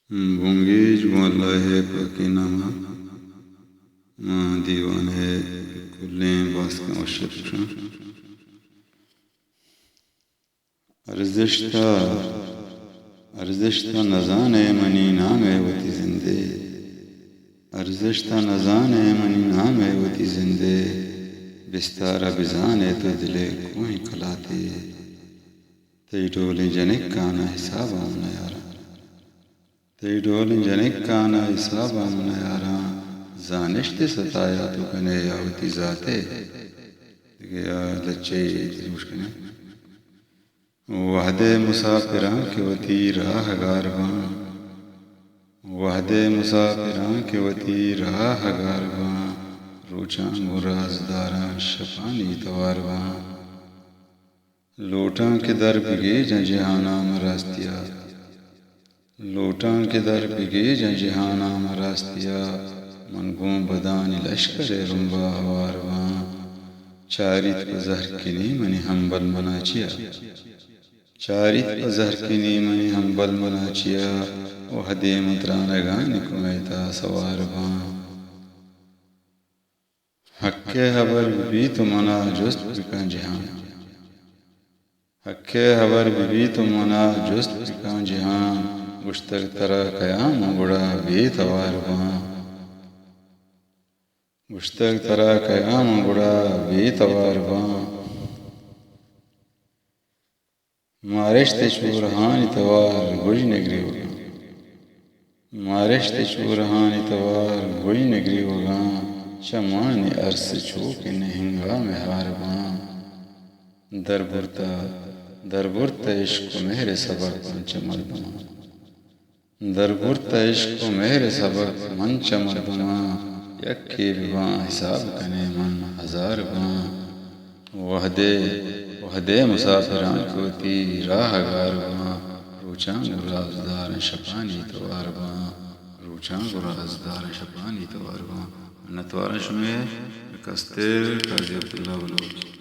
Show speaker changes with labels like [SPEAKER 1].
[SPEAKER 1] بونگیج بو اللہ پاکی نامہ دیوان ہے کلیں باسکن وشکشن ارزشتا نزانے منی نامے وتی زندے ارزشتا نزانے منی نامے وتی زندے بستارہ بزانے تو دلے کوئی کلاتے تی ڈولی جنک کانا حسابا من یارا تی ڈولی جنک کانا حسابا من یارا زانشت ستایا تو کنے یاوتی ذاتے یا لچے تریوش کنے وحدے مسافران کے وتی راہ گارباں وحدے مسافران کے وتی راہ گارباں روچاں مرازداراں شفانی توارباں لوٹاں کے در بگے جن جہانا مراستیا لوٹاں کے در بگے جن جہانا مراستیا منگوں بدانی لشکر رنبا ہوارباں چاریت پزہر کنی منی ہمبل مناچیا چاریت پزہر کنی منی ہمبل مناچیا وحدے مترانگانی کمیتا سوارباں حق حبر بھی تو منا جست بکن جہان حق حبر بھی تو منا جست بکن جہان گشتر ترا قیام گڑا بے توارباں گشتر ترا قیام گڑا بے توارباں مارشت چورہانی توار گوج نگری ہوگا مارشت چورہانی توار گوج نگری ہوگا چمانی عرص چوک نہنگا میں ہارباں دربرتا عشق و مہر سبق منچ مردما دربرتا عشق و مہر سبق منچ مردما یکی بباں حساب کنے من ہزار باں وحدے مسافران کوتی راہ گارباں روچاں گرازدار شپانی توارباں روچاں گرازدار شپانی توارباں نتوارش میں کستیر قاضی عبداللہ بلوچ